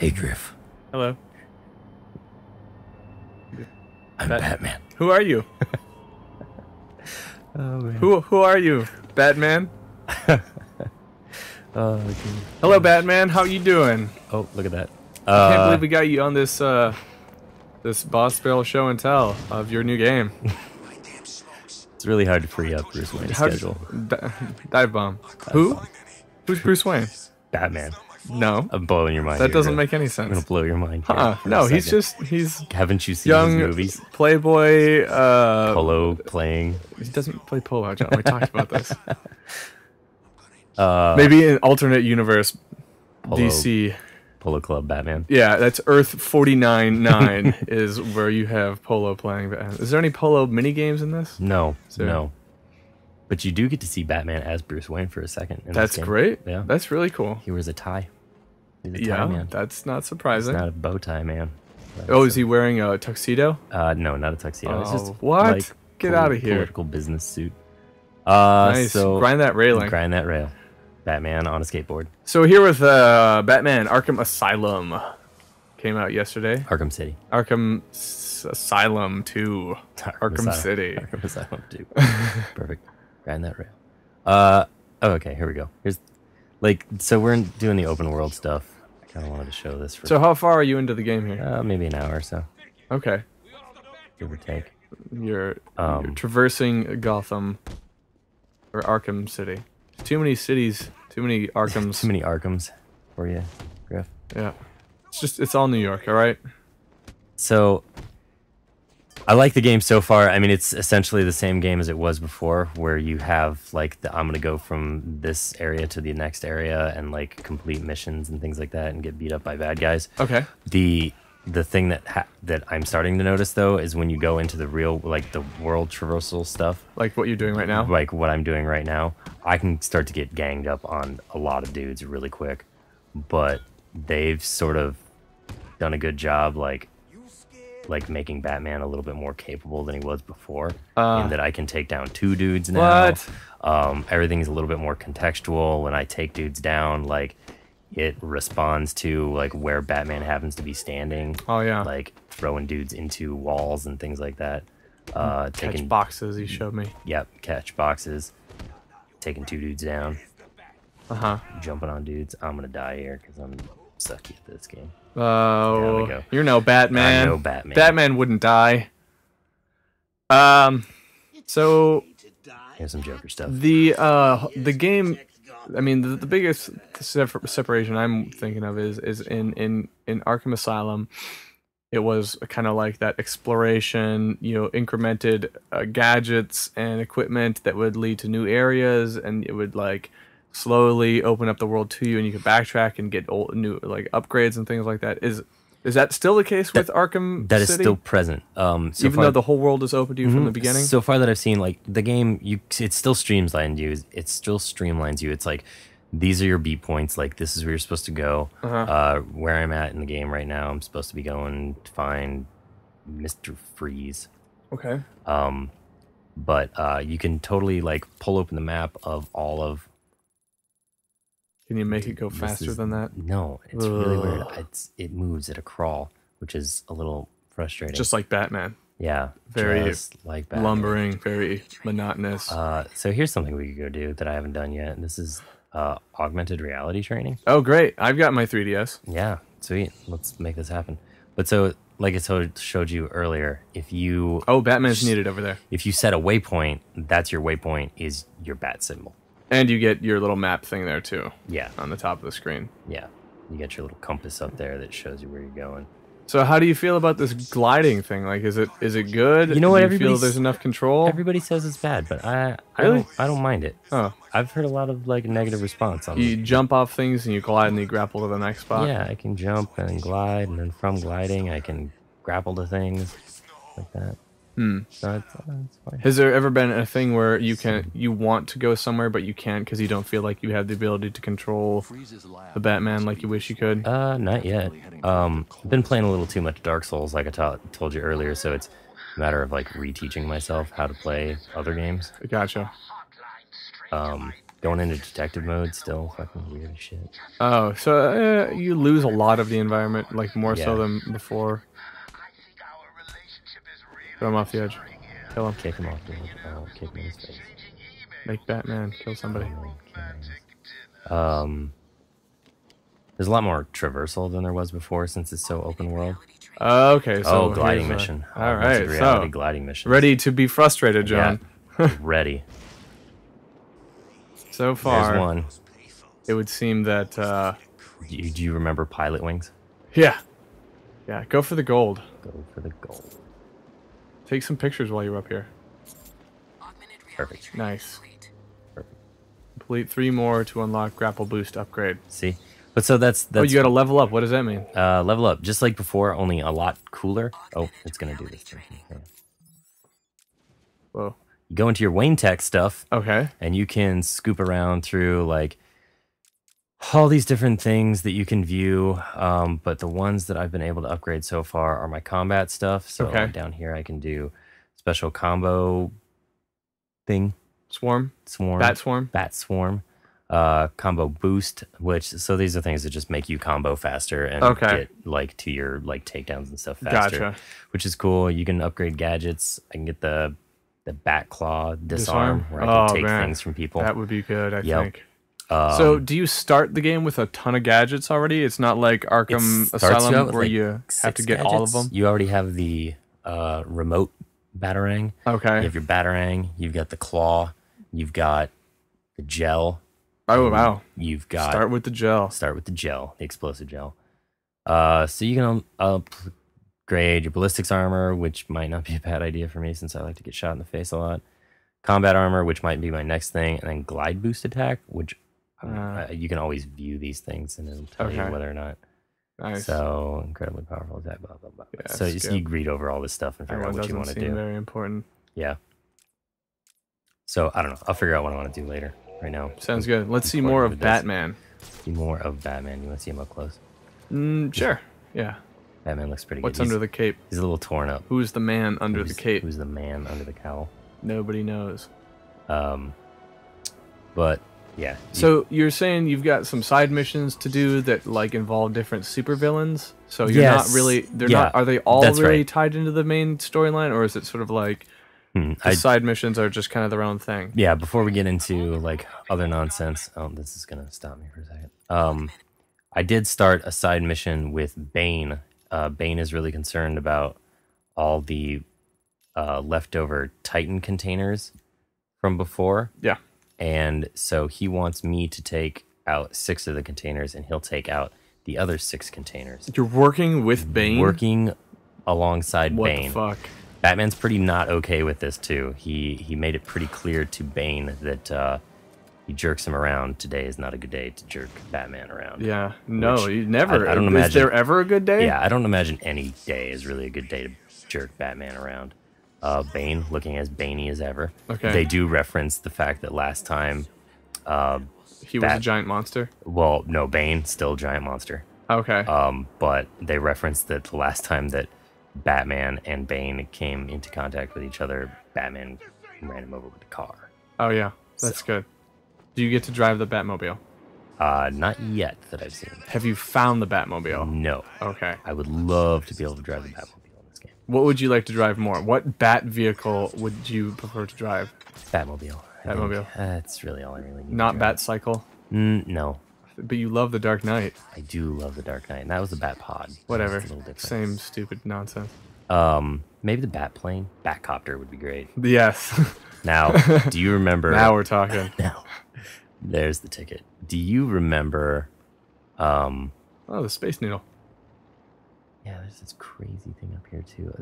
Hey, Griff. Hello. I'm Batman. Who are you? Oh, man. Who are you? Batman? Oh, dude. Hello, Batman. How you doing? Oh, look at that. I can't believe we got you on this this Boss Barrel show and tell of your new game. It's really hard to free up Bruce Wayne's schedule. Dive Bomb. Who? Bomb. Who's Bruce Wayne? Batman. No. I'm blowing your mind. That here, doesn't Griff. make any I'm sense. gonna blow your mind. Here for a No, he's second. Haven't you seen young his movies? Playboy. Polo playing. He doesn't play polo, John. We talked about this. Uh, Maybe in alternate universe, Polo. DC. Polo Club Batman. Yeah, that's Earth 49-9 is where you have Polo playing. Is there any Polo mini games in this? No, So- no. But you do get to see Batman as Bruce Wayne for a second. in this That's game. great. Yeah. That's really cool. He wears a tie. He's a tie Yeah, man. that's not It's surprising. not a bow tie man. Oh, is he wearing a tuxedo? No, not a tuxedo. It's just what? like Get out of here. Political business suit. Nice. So Grind that railing. grind that rail. Batman on a skateboard. So here with Batman Arkham Asylum. Came out yesterday. Arkham City. Asylum 2. Arkham Asylum. City. Arkham Asylum 2. Perfect. Grind that rail. Oh, okay, here we go. Here's so we're doing the open world stuff. I kind of wanted to show this for So how far are you into the game here? maybe an hour or so, Okay. give or take. You're Um, traversing Gotham. Or Arkham City. Too many cities. Too many Arkhams. Too many Arkhams for you, Griff. Yeah. It's all New York, alright? So, I like the game so far. I mean, it's essentially the same game as it was before, where you have like I'm gonna go from this area to the next area and like complete missions and things like that and get beat up by bad guys. Okay. The thing that I'm starting to notice though is when you go into the real the world traversal stuff, Like what you're doing right now? like what I'm doing right now, I can start to get ganged up on a lot of dudes really quick. But they've sort of done a good job like making Batman a little bit more capable than he was before, in that I can take down 2 dudes now. What? Everything's a little bit more contextual. When I take dudes down, like it responds to like where Batman happens to be standing. Oh, yeah. Like throwing dudes into walls and things like that. Catch Taking boxes, he showed me. catch boxes, taking 2 dudes down, Uh-huh. jumping on dudes. I'm gonna die here because I'm sucky at this game. Oh, There we go. you're no Batman. I'm no Batman. Batman wouldn't die. So Here's some Joker stuff. the game, I mean, the biggest separation I'm thinking of is in Arkham Asylum. It was kind of like that exploration, incremented gadgets and equipment that would lead to new areas, and it would like slowly open up the world to you, and you could backtrack and get new like upgrades and things like that. Is that still the case with Arkham That is City? still present. So Even far, though the whole world is open to you from the Mhm. beginning? So far that I've seen, like the game, it still streamlines you. It still streamlines you. It's like these are your beat points. Like this is where you're supposed to go. Where I'm at in the game right now, I'm supposed to be going to find Mr. Freeze. Okay. But you can totally like pull open the map of all of. Can you make it go this faster is- than that? No, it's really weird. Ugh. It moves at a crawl, which is a little frustrating. Just like Batman. yeah, very just like Batman. Lumbering, very monotonous. So here's something we could go do that I haven't done yet. This is augmented reality training. Oh, great. I've got my 3DS. Yeah, sweet. Let's make this happen. But so, like I showed you earlier, if you Oh, Batman's needed over there. set a waypoint, that's your waypoint is your bat symbol. And you get your little map thing there, too, Yeah, on the top of the screen. yeah. You got your little compass up there that shows you where you're going. So how do you feel about this gliding thing? Like, is it good? You know what, Do you feel everybody's- there's enough control? Everybody says it's bad, but I Really? don't mind it. Oh. I've heard a lot of like negative response on You jump off things and you glide and you grapple to the next spot? Yeah, I can jump and glide, and then from gliding, I can grapple to things like that. So it's fine. Has there ever been a thing where you want to go somewhere but you can't because you don't feel like you have the ability to control the Batman like you wish you could? Not yet. I've been playing a little too much Dark Souls, like I told you earlier, so it's a matter of like reteaching myself how to play other games. Gotcha. Going into detective mode, still fucking weird as shit. Oh, so you lose a lot of the environment, like more so Yeah. than before. Throw him off the edge. Kill him. Kick him off the edge. Oh, kick him in his face. Make Batman kill somebody. There's a lot more traversal than there was before since it's so open world. Okay, so gliding here's mission. All Lots right, of reality so gliding mission. ready to be frustrated, John. Yeah. Ready. So far, There's one. it would seem that Do you remember Pilot Wings? yeah, go for the gold. Go for the gold. Take some pictures while you're up here. Perfect. Nice. Perfect. Complete 3 more to unlock grapple boost upgrade. See, but so that's Oh, you got to level up. What does that mean? level up just like before, only a lot cooler. Oh, it's gonna do this thing. Yeah. Whoa. You go into your Wayne Tech stuff, Okay. and you can scoop around through like all these different things that you can view. But the ones that I've been able to upgrade so far are my combat stuff. So Okay. down here I can do special combo thing, Swarm. swarm, Bat swarm. combo boost, which so these are things that just make you combo faster and Okay. get like to your like takedowns and stuff faster, Gotcha. which is cool. You can upgrade gadgets. I can get the bat claw disarm, where I Oh, can take man. things from people. That would be good, I Yep. think. So, do you start the game with a ton of gadgets already? It's not like Arkham It starts you out Asylum with, where like, you have to 6 get all of gadgets. them. You already have the remote batarang. You Okay. have your batarang. You've got the claw. You've got the gel. Oh wow. You've got Start with the gel. start with the gel, the explosive gel. So you can upgrade your ballistics armor, which might not be a bad idea for me since I like to get shot in the face a lot. Combat armor, which might be my next thing, and then glide boost attack, which you can always view these things and it'll tell you Okay. whether or not. Nice. So incredibly powerful attack, blah blah blah. Yeah, So skip. you read over all this stuff and figure That out one what you doesn't want to seem do. very important. Yeah. So I don't know. I'll figure out what I want to do later. Right now, Sounds good. Let's see Important more with of this. Batman. see more of Batman. You want to see him up close? Sure. Yeah. Batman looks pretty What's good. under the cape? He's a little torn up. Who's the man under the cape? Who's the man under the cowl? Nobody knows. But yeah. So you're saying you've got some side missions to do that like involve different supervillains? So you're Yes. not really they're Yeah, not are they all that's really right. tied into the main storyline, or is it sort of like the side missions are just kind of their own thing? Yeah, before we get into like other nonsense, this is gonna stop me for a second. I did start a side mission with Bane. Bane is really concerned about all the leftover Titan containers from before. Yeah. And so he wants me to take out 6 of the containers, and he'll take out the other 6 containers. You're working with Bane? Working alongside What Bane. the fuck? Batman's pretty not okay with this too. He made it pretty clear to Bane that he jerks him around. Today is not a good day to jerk Batman around. Yeah. No, Which you never. I don't Is imagine- there ever a good day? Yeah, I don't imagine any day is really a good day to jerk Batman around. Bane looking as Baney as ever. Okay. They do reference the fact that last time, He was a Bat- giant monster. well, no, Bane still giant monster. Okay. But they referenced that the last time that Batman and Bane came into contact with each other, Batman ran him over with the car. Oh yeah. That's good. Do you get to drive the Batmobile? Not yet that I've seen. Have you found the Batmobile? No. Okay. I would love to be able to drive the Batmobile in this game. What would you like to drive more? What Bat vehicle would you prefer to drive? Batmobile. I think. Batmobile. That's really all I really need. Not to drive. Batcycle? No. But you love the Dark Knight. I do love the Dark Knight. And that was the Bat Pod. Whatever. That's a little different. Same stupid nonsense. Maybe the Bat Plane. Batcopter would be great. Yes. Now, do you remember? Now we're talking. Now, there's the ticket. Do you remember? Oh, the Space Needle. Yeah, there's this crazy thing up here too.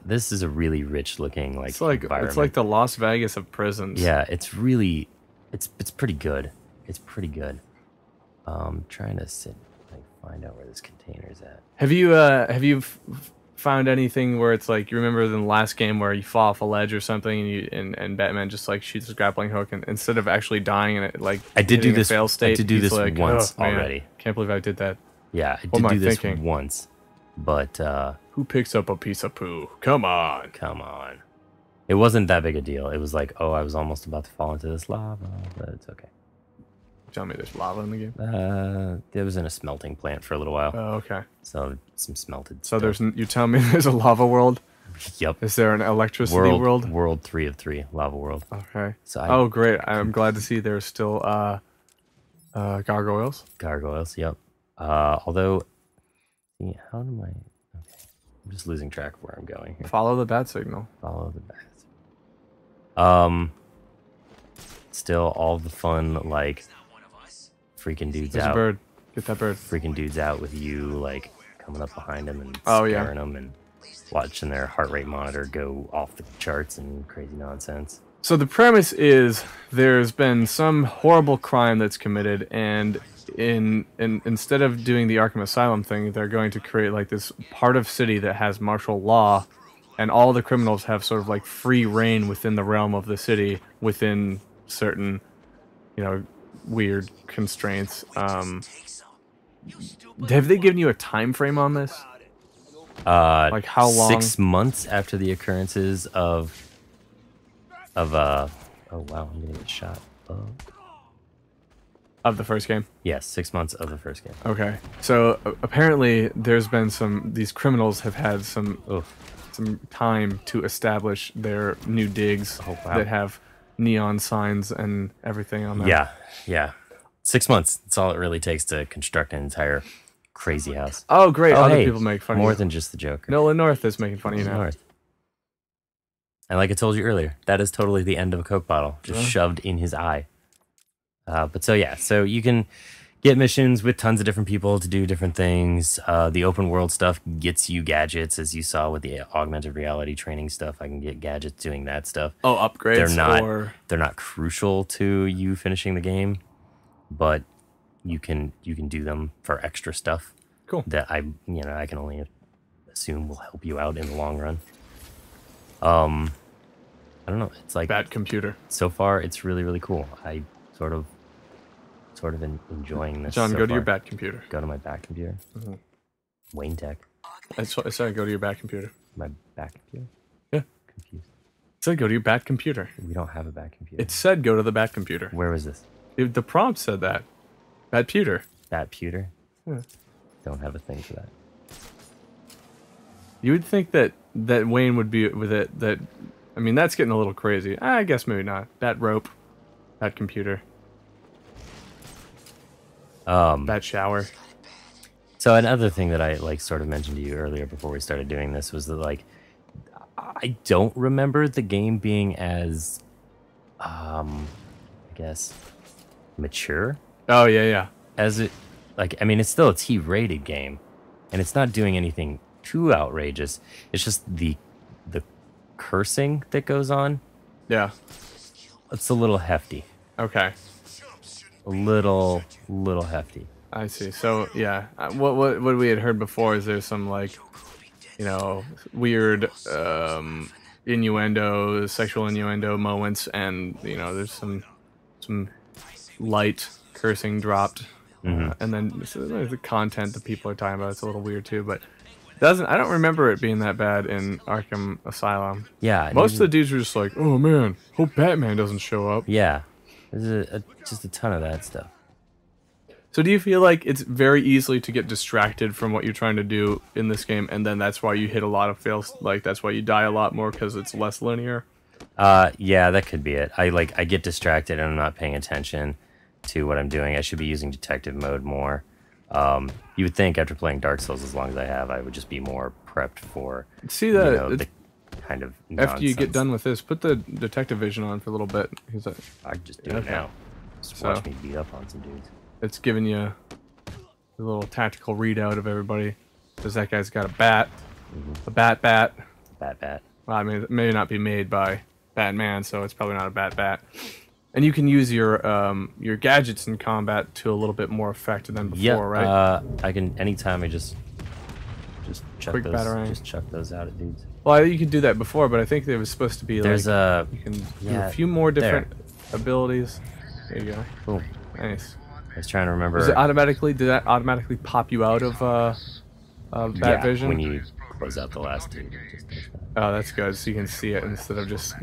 This is a really rich looking like It's like environment. the Las Vegas of prisons. Yeah, it's really, it's pretty good. It's pretty good. Trying to find out where this container's at. Have you found anything where it's like you remember in the last game where you fall off a ledge or something and Batman just like shoots his grappling hook and instead of actually dying and it like I did do hitting a this- fail I state, did do he's this like, once "Oh, man, already." Can't believe I did that. Yeah, I What did am I do this thinking? once, but Who picks up a piece of poo? Come on. come on, it wasn't that big a deal. It was like, oh, I was almost about to fall into this lava, but it's okay. Tell me there's lava in the game. It was in a smelting plant for a little while, Oh, okay. so some smelted. So stuff. you tell me there's a lava world. Yep. Is there an electricity world? World 3 of 3, lava world. Okay. So oh, great! I'm glad to see there's still gargoyles. Gargoyles. Yep. Although, yeah, how am I? Okay, I'm just losing track of where I'm going here. Follow the bat signal. Follow the bat. Still all the fun, like freaking dudes There's out. a bird. Get that bird. Freaking dudes out with you, like coming up behind them and Oh, yeah. scaring them and watching their heart rate monitor go off the charts and crazy nonsense. So the premise is there's been some horrible crime that's committed, and instead of doing the Arkham Asylum thing, they're going to create like this part of city that has martial law, and all the criminals have sort of like free reign within the realm of the city within certain, weird constraints. Have they given you a time frame on this? Like how long? 6 months after the occurrences of oh wow, I'm gonna get shot. Of the first game? Yes, 6 months of the first game. Okay. So apparently there's been these criminals have had some time to establish their new digs that have neon signs and everything on them. Yeah. 6 months. That's all it really takes to construct an entire crazy house. Oh, great. Other hey, people make fun of you. more than just the Joker. Nolan North is making fun of you now. North. And like I told you earlier, that is totally the end of a Coke bottle, just shoved in his eye. But so yeah, so you can get missions with tons of different people to do different things. The open world stuff gets you gadgets, as you saw with the augmented reality training stuff. I can get gadgets doing that stuff. Oh, upgrades. They're not crucial to you finishing the game, but you can do them for extra stuff. Cool. That I can only assume will help you out in the long run. I don't know. It's like Bat computer. So far, it's really, really cool. I sort of enjoying this. John, so go to far. your bat computer. Go to my bat computer. Wayne Tech. I said go to your bat computer. My bat computer. Yeah. Confused. It said go to your bat computer. We don't have a bat computer. It said go to the bat computer. Where was this? The prompt said that. Bat pewter. Bat pewter. Yeah. Don't have a thing for that. You would think that Wayne would be with it. I mean, that's getting a little crazy. I guess maybe not. Bat rope. Bat computer. Bat shower. So another thing that I sort of mentioned to you earlier before we started doing this was that I don't remember the game being as I guess mature. Oh yeah. As it I mean, it's still a T-rated game, and it's not doing anything too outrageous. It's just the cursing that goes on. Yeah. It's a little hefty. Okay. A little hefty. I see. So yeah, what we had heard before is there's some weird innuendo, sexual innuendo moments, and there's some light cursing dropped, and then there's the content that people are talking about. It's a little weird too, but I don't remember it being that bad in Arkham Asylum. Yeah. Most of the dudes were just like, oh man, hope Batman doesn't show up. Yeah. There's just a ton of that stuff. So do you feel like it's very easily to get distracted from what you're trying to do in this game, and then that's why you hit a lot of fails, that's why you die a lot more because it's less linear? Yeah, that could be it. I get distracted and I'm not paying attention to what I'm doing. I should be using detective mode more. You would think after playing Dark Souls as long as I have, I would just be more prepped for the kind of nonsense. After you get done with this, put the detective vision on for a little bit. I can just do it now. Just watch me beat up on some dudes. It's giving you a little tactical readout of everybody. Because that guy's got a bat. A bat. Bat. Well, I mean, it may not be made by Batman, so it's probably not a bat. And you can use your gadgets in combat to a little bit more effect than before, right? I can anytime I just chuck Quick those batarang. just chuck those out at dudes. Well, you could do that before, but I think there was supposed to be you can do a few more different abilities. There you go. Cool. Nice. I was trying to remember. Did that automatically pop you out of Bat Vision? When you close out the last two. Oh, that's good. So you can see it instead of just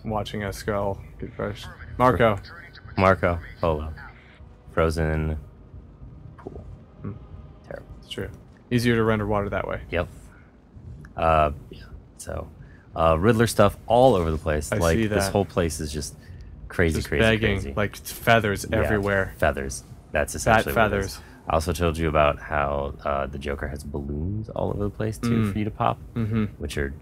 watching a skull get crushed. Marco Polo. Frozen pool. Terrible. It's true. Easier to render water that way. Yep. Yeah. So, Riddler stuff all over the place. I Like see this that. whole place is just crazy, Just crazy, begging, crazy. like feathers Yeah, everywhere. Feathers. That's Bat essentially what it is. feathers. I also told you about how the Joker has balloons all over the place too for you to pop, which are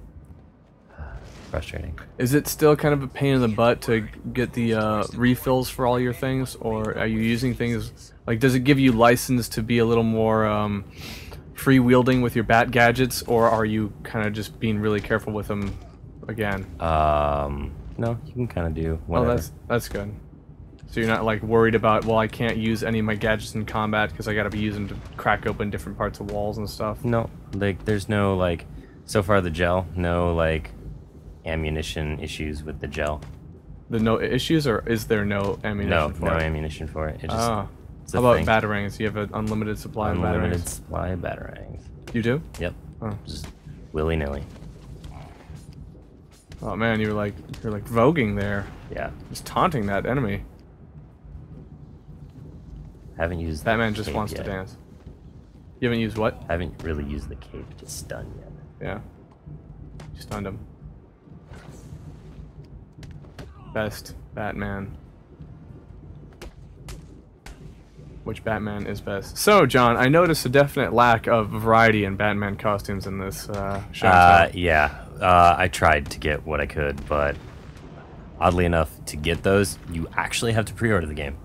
frustrating. Is it still kind of a pain in the butt to get the refills for all your things, or are you using things like? Does it give you license to be a little more free-wielding with your bat gadgets, or are you kind of just being really careful with them again? No, you can kind of do whatever. Oh, that's good. So you're not like worried about, well, I can't use any of my gadgets in combat because I got to be using to crack open different parts of walls and stuff. No, like there's no like so far the gel, no like ammunition issues with the gel. The no issues, or is there no ammunition No, for no it? ammunition for it. It just Ah. it's a How about thing. batarangs? You have an unlimited supply of Unlimited batarangs. supply of batarangs. You do? Yep. Oh. Just willy nilly. Oh man, you're like voguing there, Yeah. just taunting that enemy. Haven't used Batman the just cape wants yet. to dance. You haven't used what? Haven't really used the cape to stun yet. Yeah. You stunned him. Best Batman. Which Batman is best? So, John, I noticed a definite lack of variety in Batman costumes in this show. Yeah. I tried to get what I could, but oddly enough, to get those, you actually have to pre-order the game.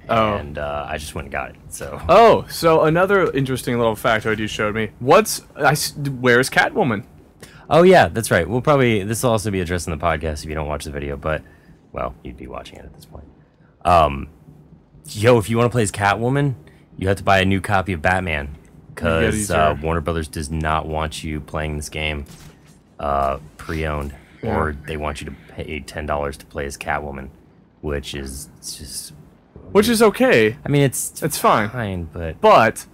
Oh. And I just went and got it. So Oh, so another interesting little factoid you showed me. Where's Catwoman? Oh yeah, that's right. We'll probably this will also be addressed in the podcast if you don't watch the video, but well, you'd be watching it at this point. If you want to play as Catwoman, you have to buy a new copy of Batman because Warner Brothers does not want you playing this game pre-owned, or they want you to pay $10 to play as Catwoman, which is just. Which is okay. I mean, it's fine. but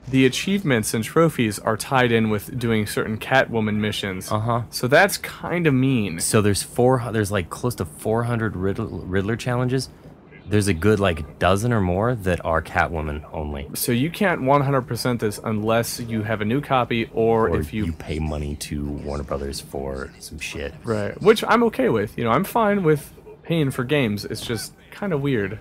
The achievements and trophies are tied in with doing certain Catwoman missions. So that's kind of mean. So there's like close to 400 Riddler challenges. There's a good like dozen or more that are Catwoman only. So you can't 100% this unless you have a new copy or if you pay money to Warner Brothers for some shit. Right, which I'm okay with. You know, I'm fine with paying for games. It's just kind of weird.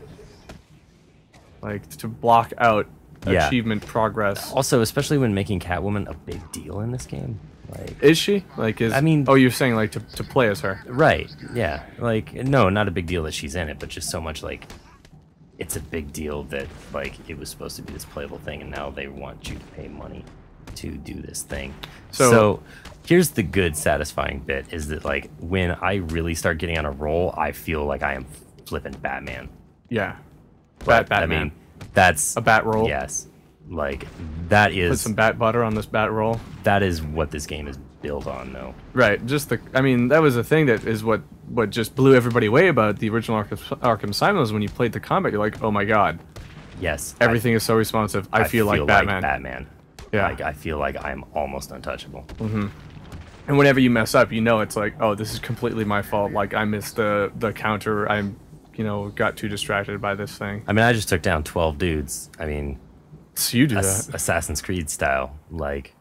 Like to block out achievement progress. Also, especially when making Catwoman a big deal in this game. Like, is she? Like, I mean, oh, you're saying like to play as her? Right. Yeah. Like, no, not a big deal that she's in it, but just so much like it's a big deal that like it was supposed to be this playable thing, and now they want you to pay money to do this thing. So here's the good, satisfying bit: is that like when I really start getting on a roll, I feel like I am flipping Batman. Yeah. Batman. I mean, that's a bat roll. Yes. Like that is put some bat butter on this bat roll. That is what this game is built on, though. Right. I mean, that was the thing that is what just blew everybody away about the original Arkham Asylum was when you played the combat. You're like, oh my god. Yes. Everything is so responsive. I feel like Batman. Batman. Yeah. Like I feel like I'm almost untouchable. Mm-hmm. And whenever you mess up, you know it's like, oh, this is completely my fault. Like I missed the counter. I'm, got too distracted by this thing. I mean, I just took down 12 dudes. I mean, so you do that Assassin's Creed style, like.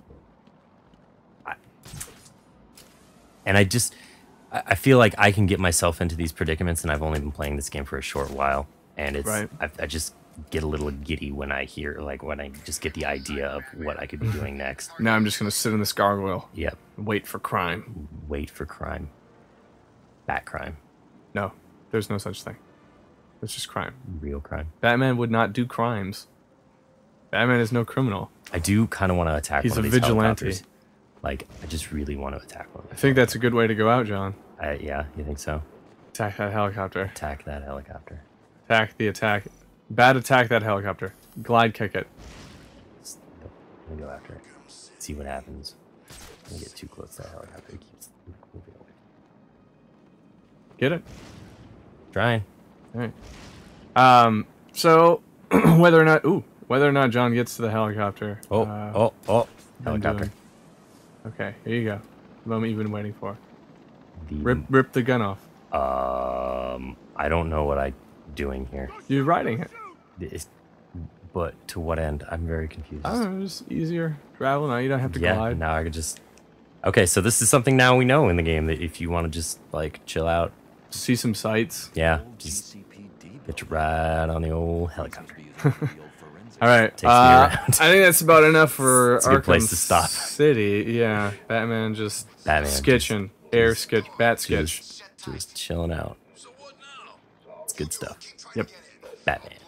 I feel like I can get myself into these predicaments, and I've only been playing this game for a short while, and it's right. I just get a little giddy when I just get the idea of what I could be doing next. Now I'm just gonna sit in this gargoyle. Yep. And wait for crime. Wait for crime. Bat crime. No, there's no such thing. It's just crime. Real crime. Batman would not do crimes. Batman is no criminal. I do kind of want to attack He's one a of these vigilante. helicopters. Like, I just really want to attack one. I think that's a good way to go out, John. Yeah, you think so? Attack that helicopter. Attack that helicopter. Attack the attack. Bat attack that helicopter. Glide kick it. Let me go after it. See what happens. When you get too close to that helicopter, it keeps moving away. Get it? Trying. All right. So whether or not John gets to the helicopter. Helicopter. Okay, here you go. The moment you've been waiting for. The, Rip the gun off. I don't know what I doing here? You're riding it. Is- but to what end? I'm very confused. I don't know, just easier travel now. You don't have to Yeah, glide. now I could just... Okay, so this is something now we know in the game, that if you want to just, like, chill out, See some sights. yeah, just get you right on the old helicopter. All right. Takes me around. I think that's about enough for It's a good Arkham place to stop. City. Yeah, Batman just sketching, air sketch, bat sketch. Just chilling out. It's good stuff. Yep. Batman.